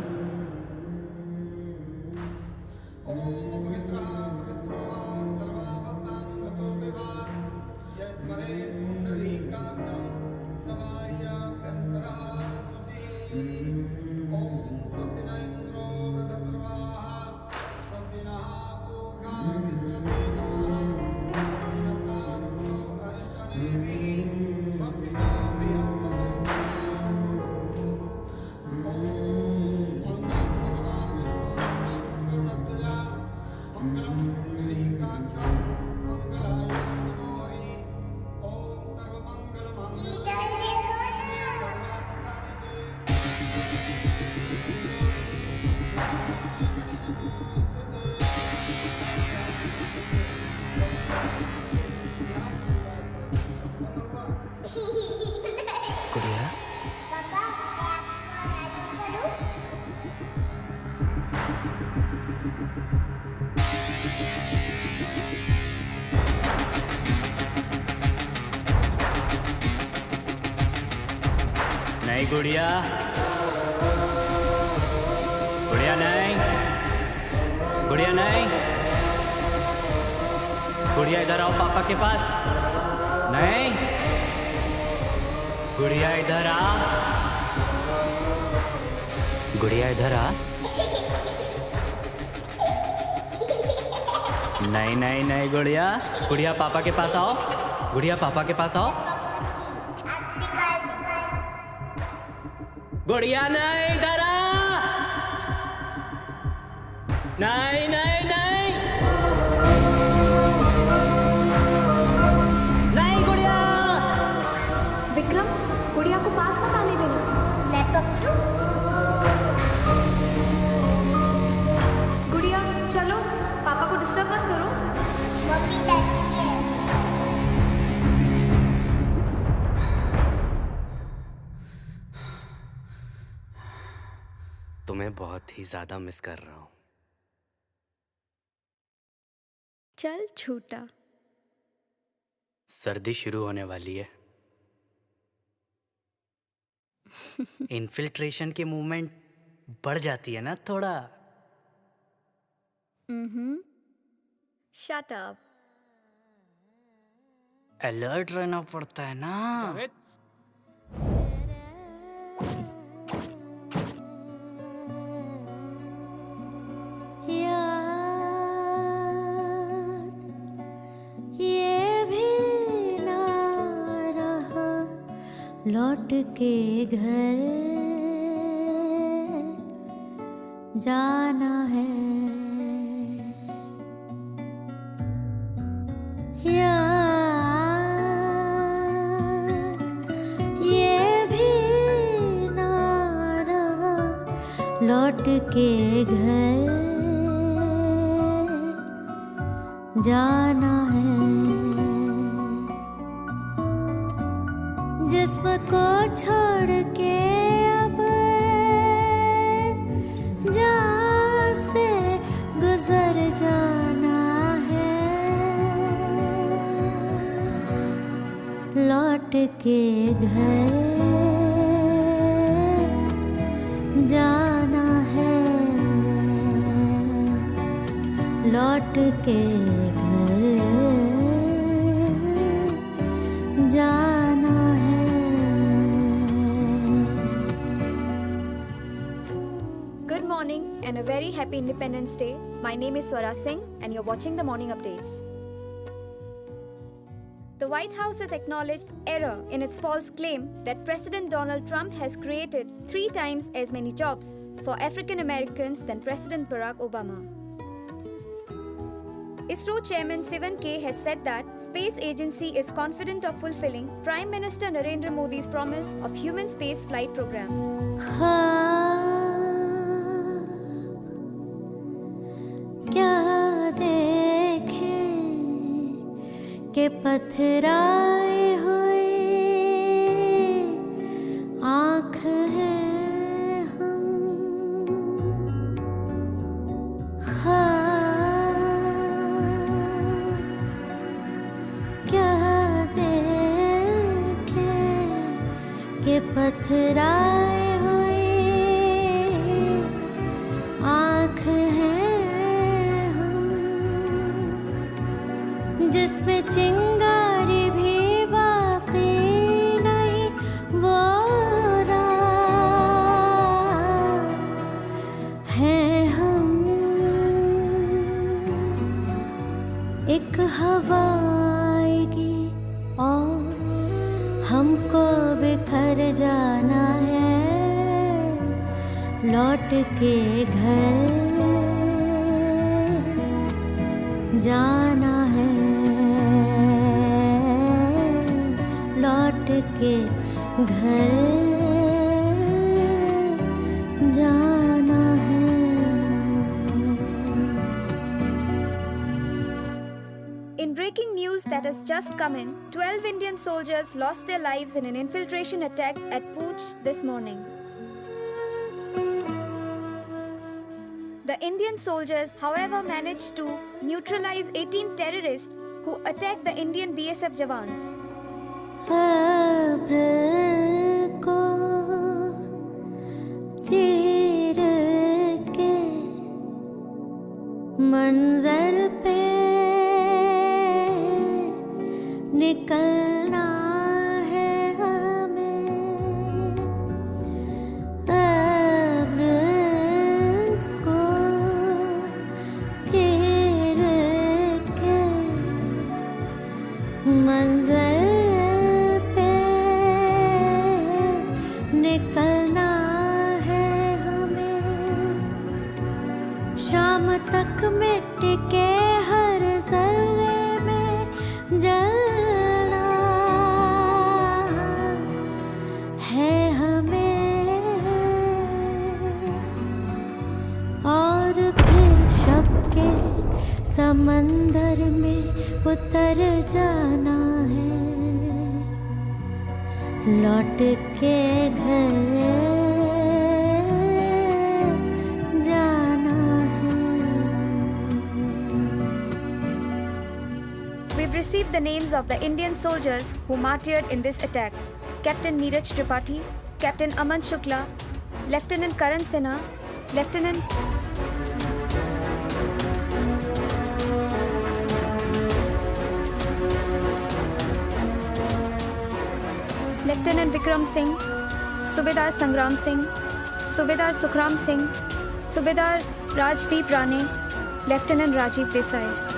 नहीं गुड़िया, गुड़िया नहीं, गुड़िया नहीं, गुड़िया इधर आओ पापा के पास। नहीं, गुड़िया इधर आ, गुड़िया इधर आ। नहीं नहीं नहीं गुड़िया, गुड़िया पापा के पास आओ, गुड़िया पापा के पास आओ। गुड़िया नहीं, इधर आ। नहीं नहीं नहीं नहीं गुड़िया। विक्रम, गुड़िया को पास मत आने देना। मैं पकड़ूं? गुड़िया चलो, पापा को डिस्टर्ब मत करो। मम्मी डरती है। तुम्हें बहुत ही ज्यादा मिस कर रहा हूँ। चल छूटा। सर्दी शुरू होने वाली है। इन्फिल्ट्रेशन की मूवमेंट बढ़ जाती है ना थोड़ा। Shut up. अलर्ट रहना पड़ता है ना। ये भी ना रहा लौट के घर जाना है। ये भी ना रहा लौट के घर जाना है। जिस्म को छोड़ के अब जान से गुजर जाना है। लौट के घर जाना है। लौट के घर जाना है। Good morning and a very happy Independence Day. My name is Swara Singh and you're watching the morning updates. The White House has acknowledged error in its false claim that President Donald Trump has created 3 times as many jobs for African Americans than President Barack Obama. ISRO Chairman Sivan K has said that Space Agency is confident of fulfilling Prime Minister Narendra Modi's promise of human space flight program. क्या देखे के पथराए हुए आँख है हम। क्या देखे के पथराए हुए आँख है जिसमें चिंगारी भी बाकी नहीं वो रात है हम। एक हवा आएगी और हमको बिखर जाना है। लौट के घर जाना है। लौट के घर जाना है। In breaking news that has just come in, 12 Indian soldiers lost their lives in an infiltration attack at Pooch this morning. The Indian soldiers, however, managed to neutralize 18 terrorists who attacked the Indian BSF jawans. अब्र को तीर के मंजर पे निकलना है हमें। अब्र को तीर के मंजर निकलना है हमें। शाम तक मिट के हर जर्रे में जलना है हमें। और फिर शब के समंदर में उतर जाना है। लौट के घर जाना है। We've received the names of the Indian soldiers who martyred in this attack. Captain Neeraj Tripathi, Captain Aman Shukla, Lieutenant Karan Sinha, Lieutenant Lieutenant Vikram Singh, Subedar Sangram Singh, Subedar Sukhram Singh, Subedar Rajdeep Rane, Lieutenant Rajiv Desai.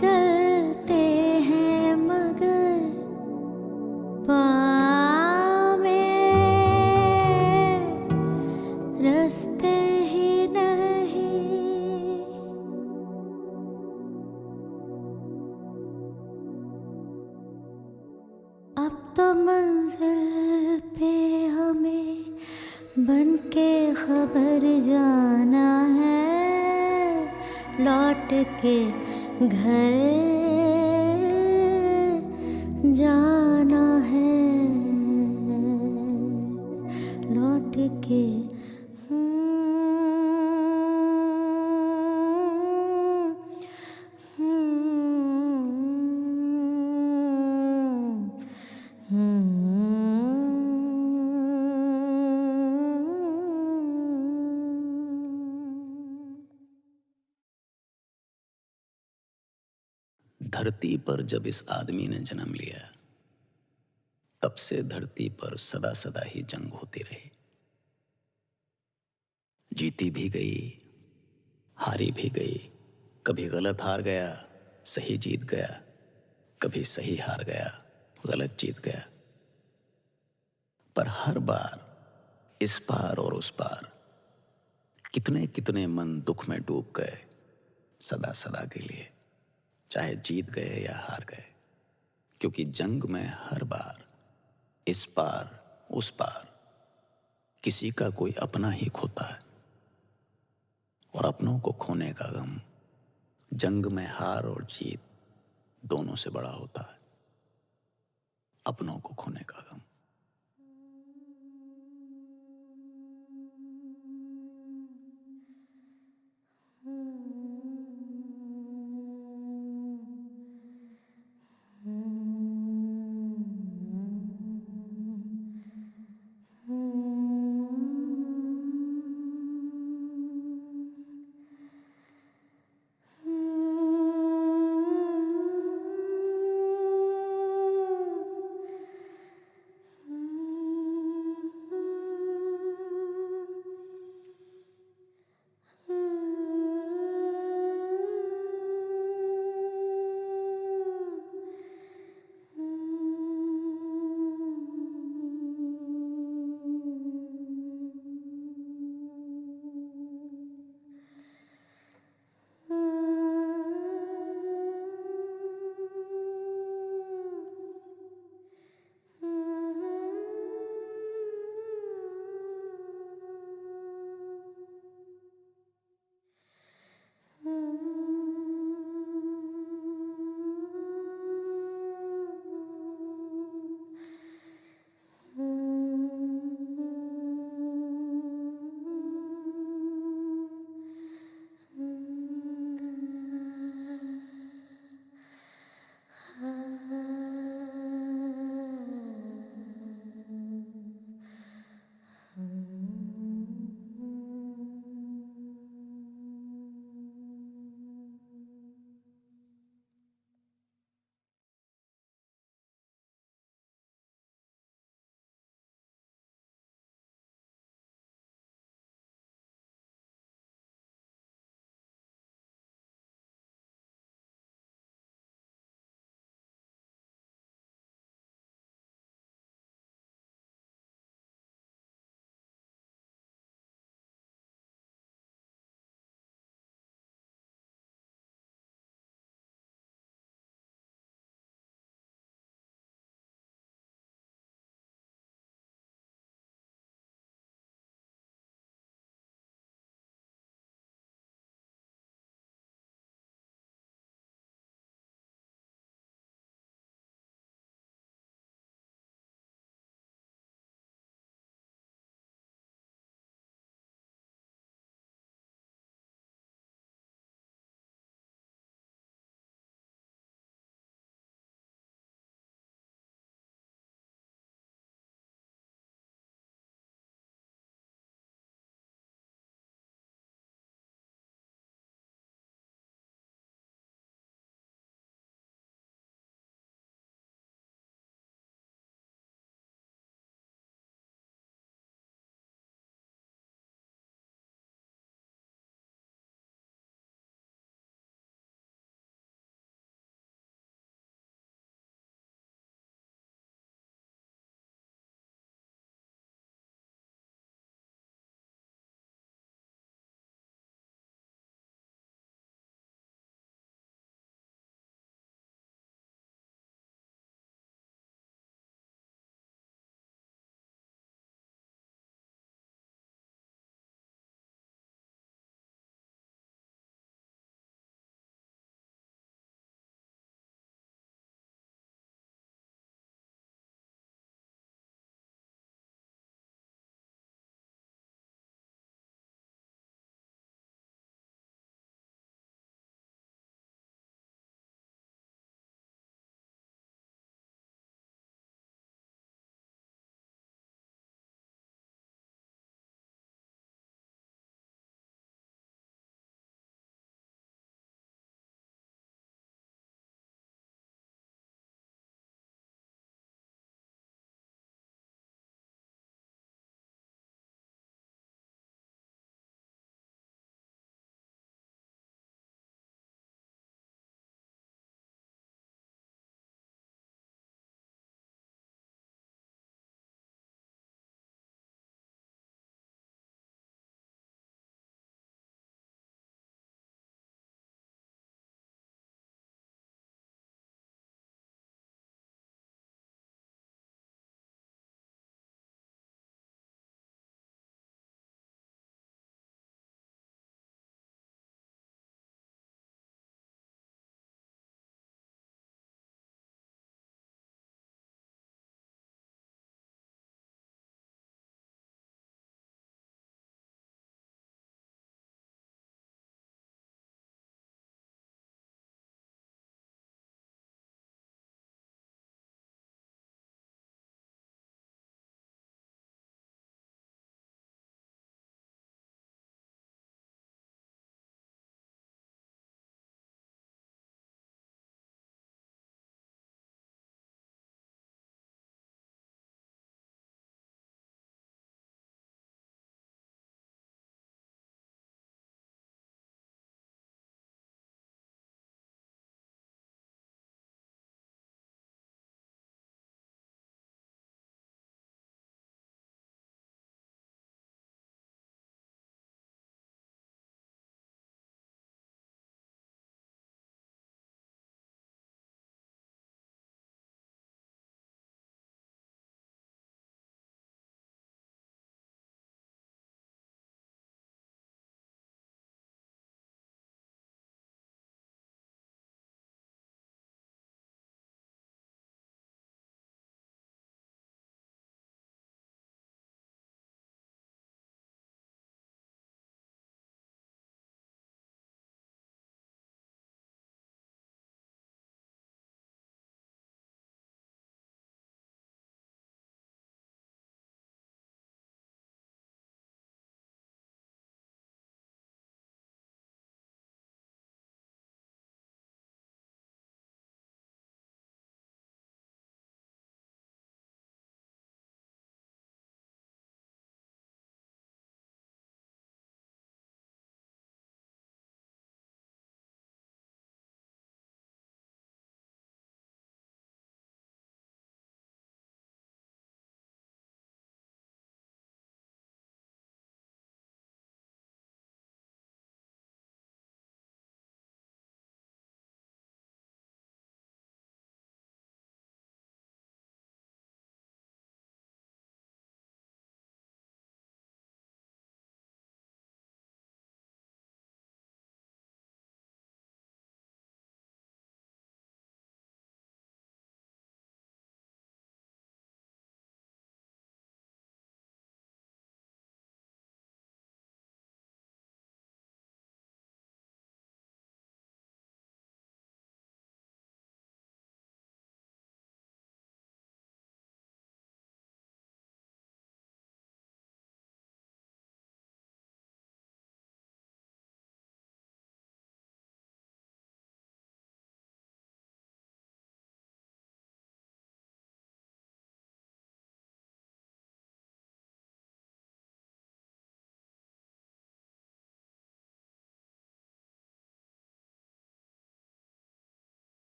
चलते हैं मगर पाँव में रास्ते ही नहीं। अब तो मंजिल पे हमें बन के खबर जाना है। लौट के घर जाना है। लौट के धरती पर जब इस आदमी ने जन्म लिया, तब से धरती पर सदा सदा ही जंग होती रही। जीती भी गई, हारी भी गई। कभी गलत हार गया, सही जीत गया। कभी सही हार गया, गलत जीत गया। पर हर बार इस पार और उस पार कितने कितने मन दुख में डूब गए, सदा सदा के लिए, चाहे जीत गए या हार गए। क्योंकि जंग में हर बार इस पार उस पार किसी का कोई अपना ही खोता है। और अपनों को खोने का गम जंग में हार और जीत दोनों से बड़ा होता है। अपनों को खोने का गम।